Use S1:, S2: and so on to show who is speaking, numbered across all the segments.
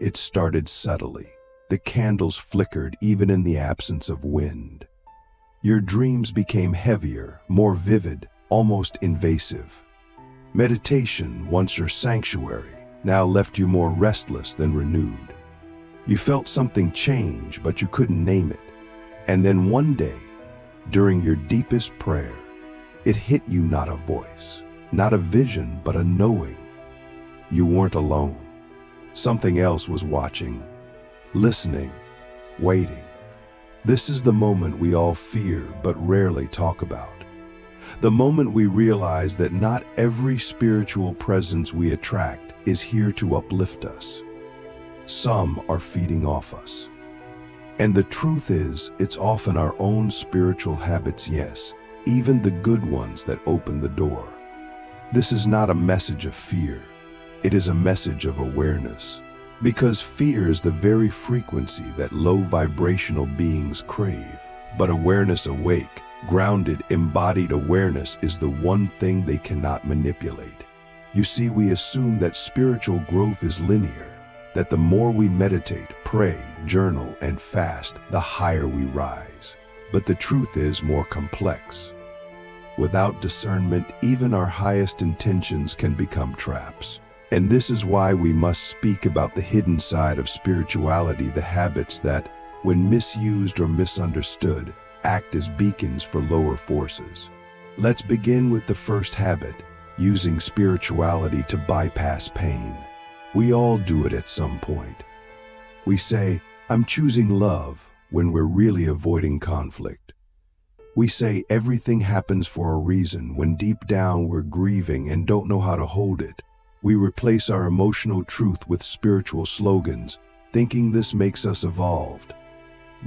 S1: It started subtly. The candles flickered even in the absence of wind. Your dreams became heavier, more vivid, almost invasive. Meditation, once your sanctuary, now left you more restless than renewed. You felt something change, but you couldn't name it. And then one day, during your deepest prayer, it hit you, not a voice, not a vision, but a knowing. You weren't alone. Something else was watching, listening, waiting. This is the moment we all fear but rarely talk about. The moment we realize that not every spiritual presence we attract is here to uplift us. Some are feeding off us. And the truth is, it's often our own spiritual habits, yes, even the good ones, that open the door. This is not a message of fear. It is a message of awareness. Because fear is the very frequency that low vibrational beings crave. But awareness, awake, grounded, embodied awareness, is the one thing they cannot manipulate. You see, we assume that spiritual growth is linear, that the more we meditate, pray, journal, and fast, the higher we rise. But the truth is more complex. Without discernment, even our highest intentions can become traps. And this is why we must speak about the hidden side of spirituality, the habits that, when misused or misunderstood, act as beacons for lower forces. Let's begin with the first habit, using spirituality to bypass pain. We all do it at some point. We say, "I'm choosing love," when we're really avoiding conflict. We say everything happens for a reason, when deep down we're grieving and don't know how to hold it. We replace our emotional truth with spiritual slogans, thinking this makes us evolved.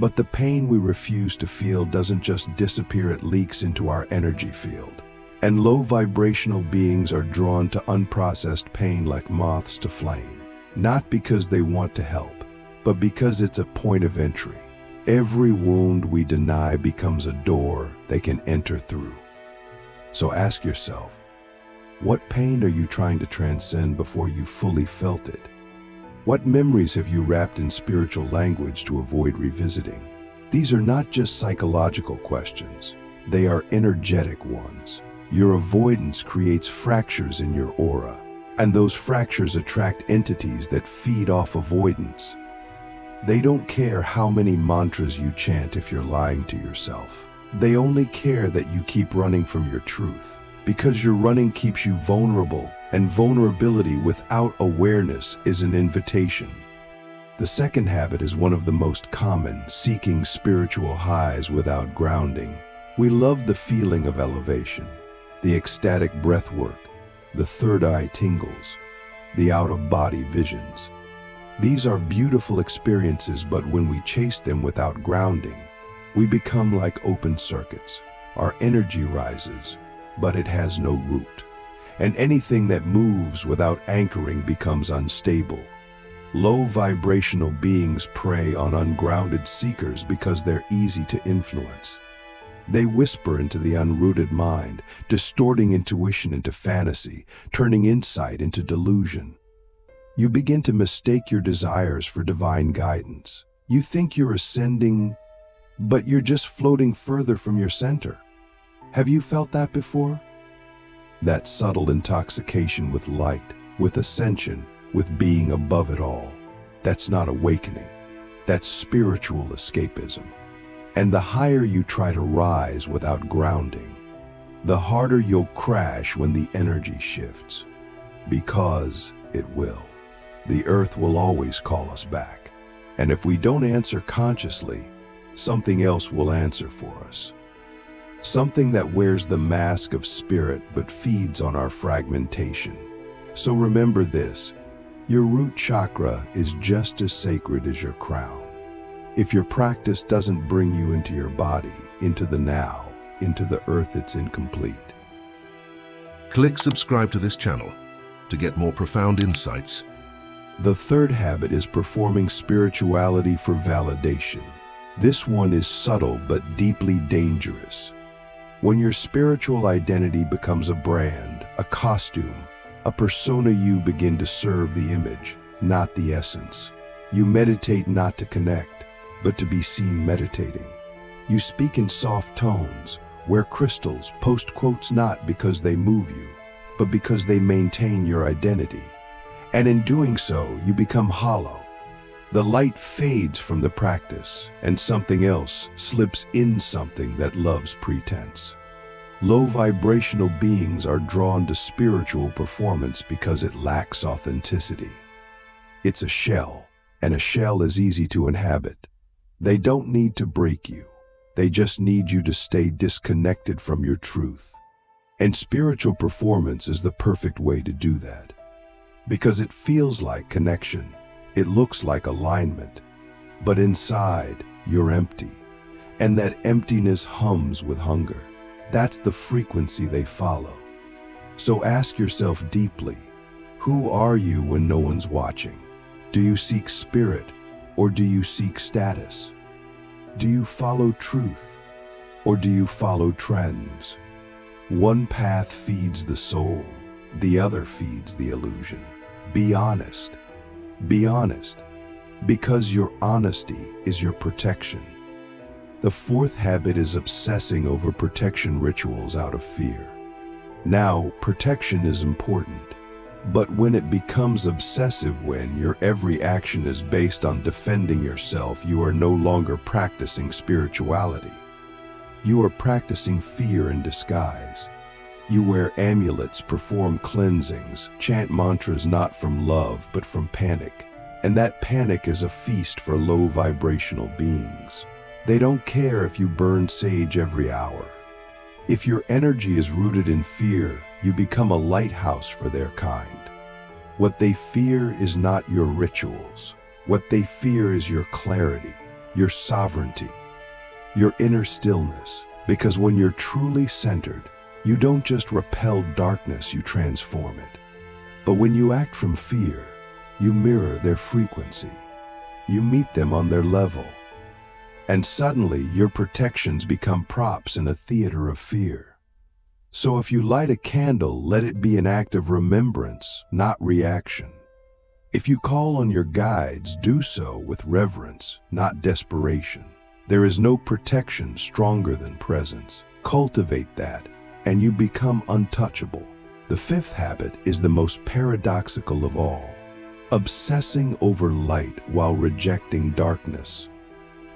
S1: But the pain we refuse to feel doesn't just disappear, it leaks into our energy field. And low vibrational beings are drawn to unprocessed pain like moths to flame, not because they want to help, but because it's a point of entry. Every wound we deny becomes a door they can enter through. So ask yourself, what pain are you trying to transcend before you fully felt it? What memories have you wrapped in spiritual language to avoid revisiting? These are not just psychological questions, they are energetic ones. Your avoidance creates fractures in your aura, and those fractures attract entities that feed off avoidance. They don't care how many mantras you chant if you're lying to yourself. They only care that you keep running from your truth, because your running keeps you vulnerable, and vulnerability without awareness is an invitation. The second habit is one of the most common, seeking spiritual highs without grounding. We love the feeling of elevation, the ecstatic breathwork, the third eye tingles, the out-of-body visions. These are beautiful experiences, but when we chase them without grounding, we become like open circuits. Our energy rises, but it has no root. And anything that moves without anchoring becomes unstable. Low vibrational beings prey on ungrounded seekers because they're easy to influence. They whisper into the unrooted mind, distorting intuition into fantasy, turning insight into delusion. You begin to mistake your desires for divine guidance. You think you're ascending, but you're just floating further from your center. Have you felt that before? That subtle intoxication with light, with ascension, with being above it all. That's not awakening. That's spiritual escapism. And the higher you try to rise without grounding, the harder you'll crash when the energy shifts. Because it will. The earth will always call us back. And if we don't answer consciously, something else will answer for us. Something that wears the mask of spirit but feeds on our fragmentation. So remember this, your root chakra is just as sacred as your crown. If your practice doesn't bring you into your body, into the now, into the earth, it's incomplete.
S2: Click subscribe to this channel to get more profound insights.
S1: The third habit is performing spirituality for validation. This one is subtle but deeply dangerous. When your spiritual identity becomes a brand, a costume, a persona, you begin to serve the image, not the essence. You meditate not to connect, but to be seen meditating. You speak in soft tones, wear crystals, post quotes not because they move you, but because they maintain your identity. And in doing so, you become hollow. The light fades from the practice, and something else slips in, something that loves pretense. Low vibrational beings are drawn to spiritual performance because it lacks authenticity. It's a shell, and a shell is easy to inhabit. They don't need to break you. They just need you to stay disconnected from your truth. And spiritual performance is the perfect way to do that. Because it feels like connection. It looks like alignment. But inside, you're empty. And that emptiness hums with hunger. That's the frequency they follow. So ask yourself deeply, who are you when no one's watching? Do you seek spirit, or do you seek status? Do you follow truth, or do you follow trends? One path feeds the soul, the other feeds the illusion. Be honest. Be honest, because your honesty is your protection. The fourth habit is obsessing over protection rituals out of fear. Now, protection is important, but when it becomes obsessive, when your every action is based on defending yourself, you are no longer practicing spirituality. You are practicing fear in disguise. You wear amulets, perform cleansings, chant mantras not from love but from panic. And that panic is a feast for low vibrational beings. They don't care if you burn sage every hour. If your energy is rooted in fear, you become a lighthouse for their kind. What they fear is not your rituals. What they fear is your clarity, your sovereignty, your inner stillness. Because when you're truly centered, you don't just repel darkness, you transform it. But when you act from fear, you mirror their frequency. You meet them on their level. And suddenly your protections become props in a theater of fear. So if you light a candle, let it be an act of remembrance, not reaction. If you call on your guides, do so with reverence, not desperation. There is no protection stronger than presence. Cultivate that, and you become untouchable. The fifth habit is the most paradoxical of all. Obsessing over light while rejecting darkness.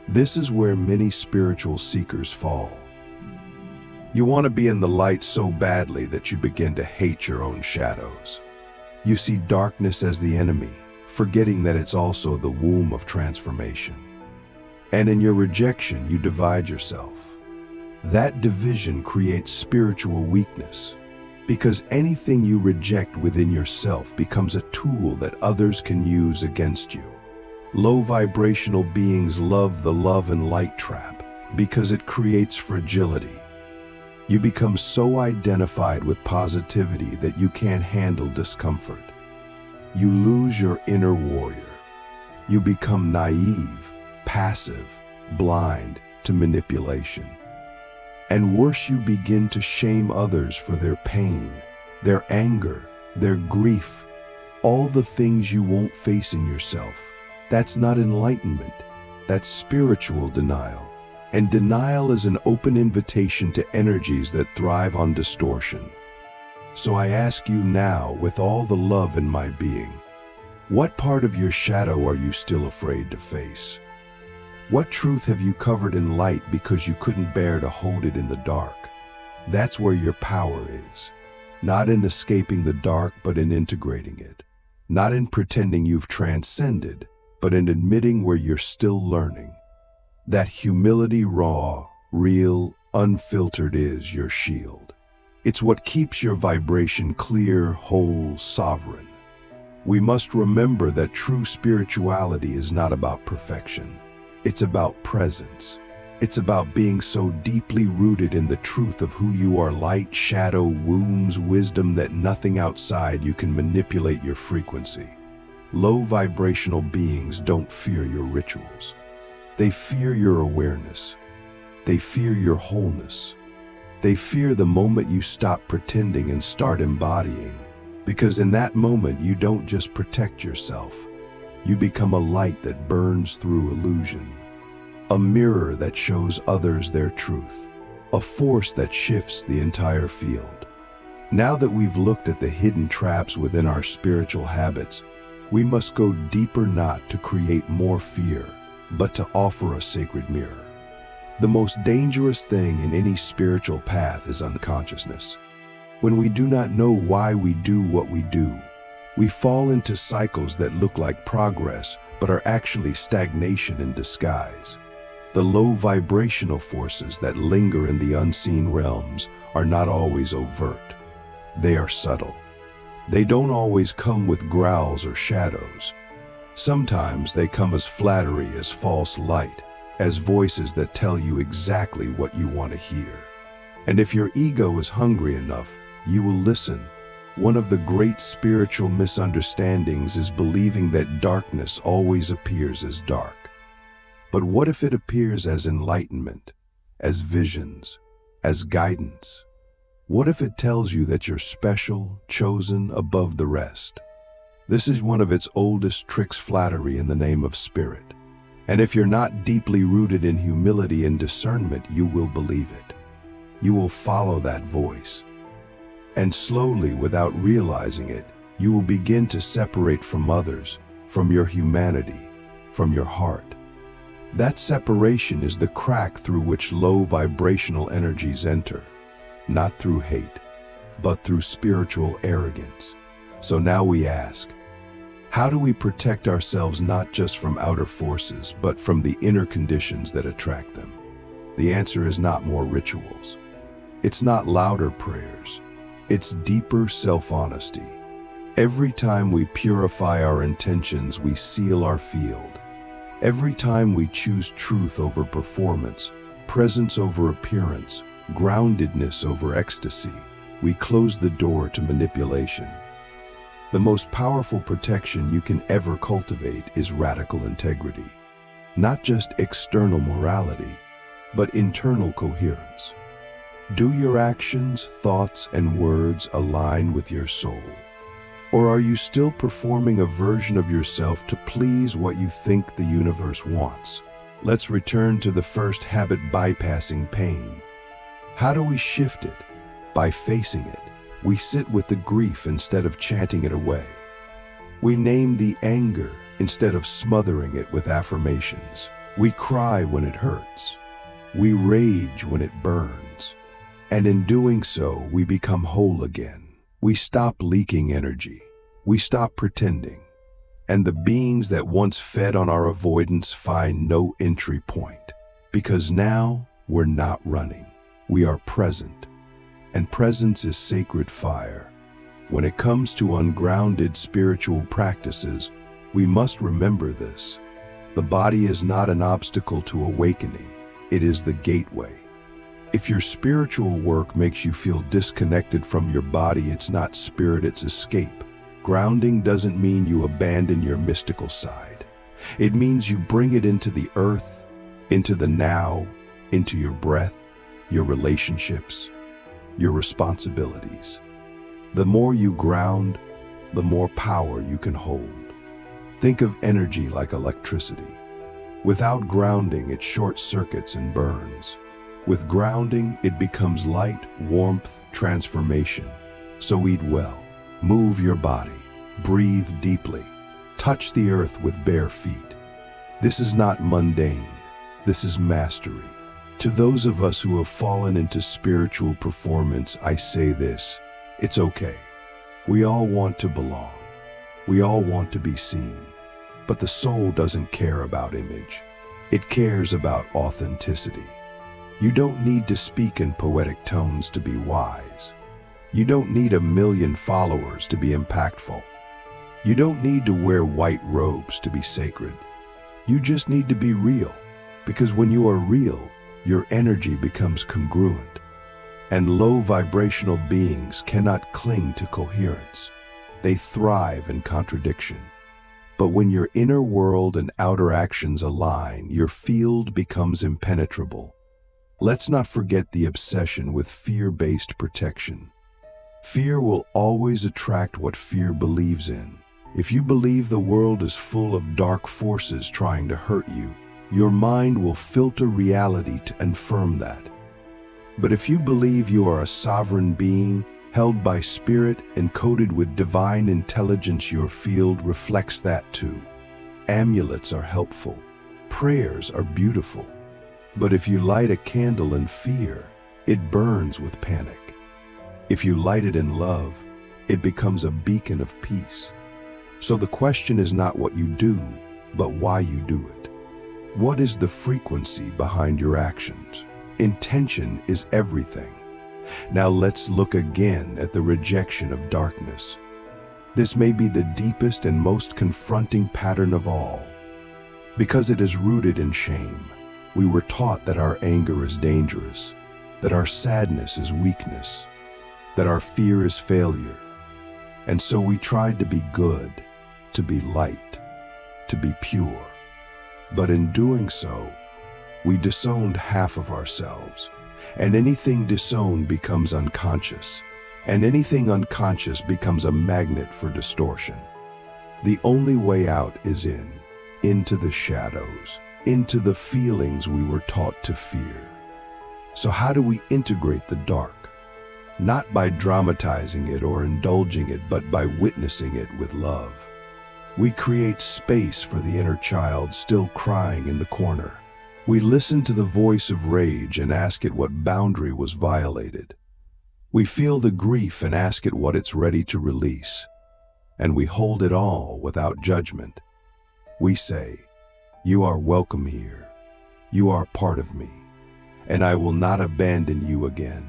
S1: This is where many spiritual seekers fall. You want to be in the light so badly that you begin to hate your own shadows. You see darkness as the enemy, forgetting that it's also the womb of transformation. And in your rejection, you divide yourself. That division creates spiritual weakness, because anything you reject within yourself becomes a tool that others can use against you. Low vibrational beings love the love and light trap because it creates fragility. You become so identified with positivity that you can't handle discomfort. You lose your inner warrior. You become naive, passive, blind to manipulation. And worse, you begin to shame others for their pain, their anger, their grief, all the things you won't face in yourself. That's not enlightenment, that's spiritual denial. And denial is an open invitation to energies that thrive on distortion. So I ask you now, with all the love in my being, what part of your shadow are you still afraid to face? What truth have you covered in light because you couldn't bear to hold it in the dark? That's where your power is. Not in escaping the dark, but in integrating it. Not in pretending you've transcended, but in admitting where you're still learning. That humility, raw, real, unfiltered, is your shield. It's what keeps your vibration clear, whole, sovereign. We must remember that true spirituality is not about perfection. It's about presence. It's about being so deeply rooted in the truth of who you are: light, shadow, wombs, wisdom, that nothing outside you can manipulate your frequency. Low vibrational beings don't fear your rituals. They fear your awareness. They fear your wholeness. They fear the moment you stop pretending and start embodying. Because in that moment, you don't just protect yourself. You become a light that burns through illusion, a mirror that shows others their truth, a force that shifts the entire field. Now that we've looked at the hidden traps within our spiritual habits, we must go deeper, not to create more fear, but to offer a sacred mirror. The most dangerous thing in any spiritual path is unconsciousness. When we do not know why we do what we do, we fall into cycles that look like progress but are actually stagnation in disguise. The low vibrational forces that linger in the unseen realms are not always overt. They are subtle. They don't always come with growls or shadows. Sometimes they come as flattery, as false light, as voices that tell you exactly what you want to hear. And if your ego is hungry enough, you will listen. One of the great spiritual misunderstandings is believing that darkness always appears as dark. But what if it appears as enlightenment, as visions, as guidance? What if it tells you that you're special, chosen above the rest? This is one of its oldest tricks, flattery in the name of spirit. And if you're not deeply rooted in humility and discernment, you will believe it. You will follow that voice. And slowly, without realizing it, you will begin to separate from others, from your humanity, from your heart. That separation is the crack through which low vibrational energies enter, not through hate, but through spiritual arrogance. So now we ask, how do we protect ourselves not just from outer forces, but from the inner conditions that attract them? The answer is not more rituals. It's not louder prayers. It's deeper self-honesty. Every time we purify our intentions, we seal our field. Every time we choose truth over performance, presence over appearance, groundedness over ecstasy, we close the door to manipulation. The most powerful protection you can ever cultivate is radical integrity. Not just external morality, but internal coherence. Do your actions, thoughts, and words align with your soul? Or are you still performing a version of yourself to please what you think the universe wants? Let's return to the first habit: bypassing pain. How do we shift it? By facing it. We sit with the grief instead of chanting it away. We name the anger instead of smothering it with affirmations. We cry when it hurts. We rage when it burns. And in doing so, we become whole again. We stop leaking energy. We stop pretending. And the beings that once fed on our avoidance find no entry point. Because now we're not running. We are present. And presence is sacred fire. When it comes to ungrounded spiritual practices, we must remember this. The body is not an obstacle to awakening. It is the gateway. If your spiritual work makes you feel disconnected from your body, it's not spirit, it's escape. Grounding doesn't mean you abandon your mystical side. It means you bring it into the earth, into the now, into your breath, your relationships, your responsibilities. The more you ground, the more power you can hold. Think of energy like electricity. Without grounding, it short circuits and burns. With grounding, it becomes light, warmth, transformation. So eat well, move your body, breathe deeply, touch the earth with bare feet. This is not mundane, this is mastery. To those of us who have fallen into spiritual performance, I say this: it's okay. We all want to belong. We all want to be seen. But the soul doesn't care about image. It cares about authenticity. You don't need to speak in poetic tones to be wise. You don't need 1 million followers to be impactful. You don't need to wear white robes to be sacred. You just need to be real. Because when you are real, your energy becomes congruent. And low vibrational beings cannot cling to coherence. They thrive in contradiction. But when your inner world and outer actions align, your field becomes impenetrable. Let's not forget the obsession with fear-based protection. Fear will always attract what fear believes in. If you believe the world is full of dark forces trying to hurt you, your mind will filter reality to confirm that. But if you believe you are a sovereign being, held by spirit and coated with divine intelligence, your field reflects that too. Amulets are helpful. Prayers are beautiful. But if you light a candle in fear, it burns with panic. If you light it in love, it becomes a beacon of peace. So the question is not what you do, but why you do it. What is the frequency behind your actions? Intention is everything. Now let's look again at the rejection of darkness. This may be the deepest and most confronting pattern of all. Because it is rooted in shame, we were taught that our anger is dangerous, that our sadness is weakness, that our fear is failure. And so we tried to be good, to be light, to be pure. But in doing so, we disowned half of ourselves. And anything disowned becomes unconscious. And anything unconscious becomes a magnet for distortion. The only way out is into the shadows, into the feelings we were taught to fear. So how do we integrate the dark? Not by dramatizing it or indulging it, but by witnessing it with love. We create space for the inner child still crying in the corner. We listen to the voice of rage and ask it what boundary was violated. We feel the grief and ask it what it's ready to release. And we hold it all without judgment. We say, "You are welcome here. You are part of me, and I will not abandon you again."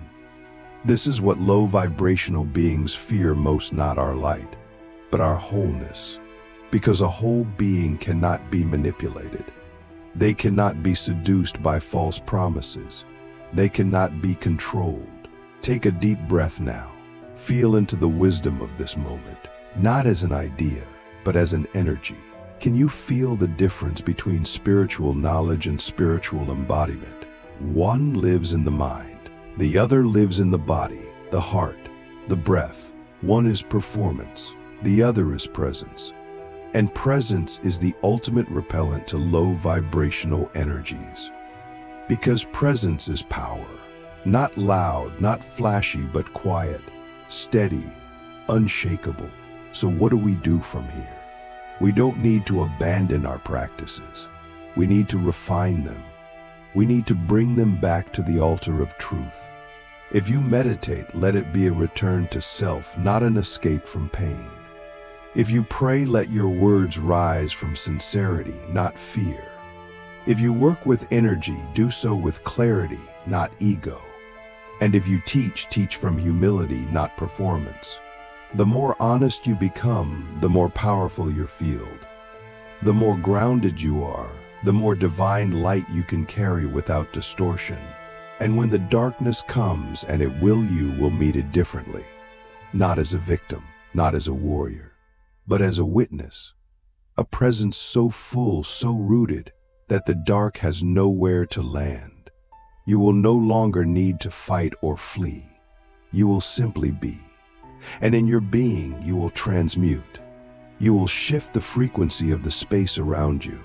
S1: This is what low vibrational beings fear most, not our light, but our wholeness. Because a whole being cannot be manipulated. They cannot be seduced by false promises. They cannot be controlled. Take a deep breath now. Feel into the wisdom of this moment, not as an idea, but as an energy. Can you feel the difference between spiritual knowledge and spiritual embodiment? One lives in the mind, the other lives in the body, the heart, the breath. One is performance, the other is presence. And presence is the ultimate repellent to low vibrational energies. Because presence is power. Not loud, not flashy, but quiet, steady, unshakable. So what do we do from here? We don't need to abandon our practices. We need to refine them. We need to bring them back to the altar of truth. If you meditate, let it be a return to self, not an escape from pain. If you pray, let your words rise from sincerity, not fear. If you work with energy, do so with clarity, not ego. And if you teach, teach from humility, not performance. The more honest you become, the more powerful your field. The more grounded you are, the more divine light you can carry without distortion. And when the darkness comes, and it will, you will meet it differently. Not as a victim, not as a warrior, but as a witness, a presence so full, so rooted, that the dark has nowhere to land. You will no longer need to fight or flee. You will simply be. And in your being, you will transmute. You will shift the frequency of the space around you,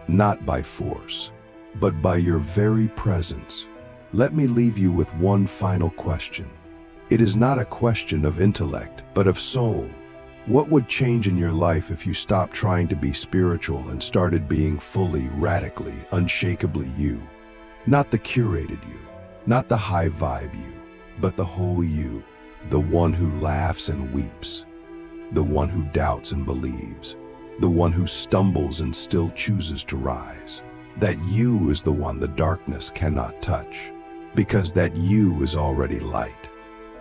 S1: not by force, but by your very presence. Let me leave you with one final question. It is not a question of intellect, but of soul. What would change in your life if you stopped trying to be spiritual and started being fully, radically, unshakably you? Not the curated you, not the high vibe you, but the whole you, the one who laughs and weeps, the one who doubts and believes, the one who stumbles and still chooses to rise. That you is the one the darkness cannot touch, because that you is already light,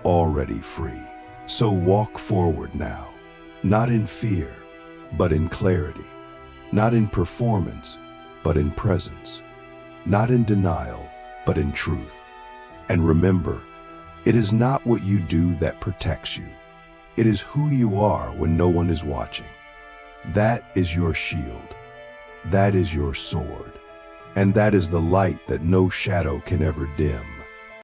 S1: already free. So walk forward now. Not in fear, but in clarity. Not in performance, but in presence. Not in denial, but in truth. And remember, it is not what you do that protects you. It is who you are when no one is watching. That is your shield. That is your sword. And that is the light that no shadow can ever dim.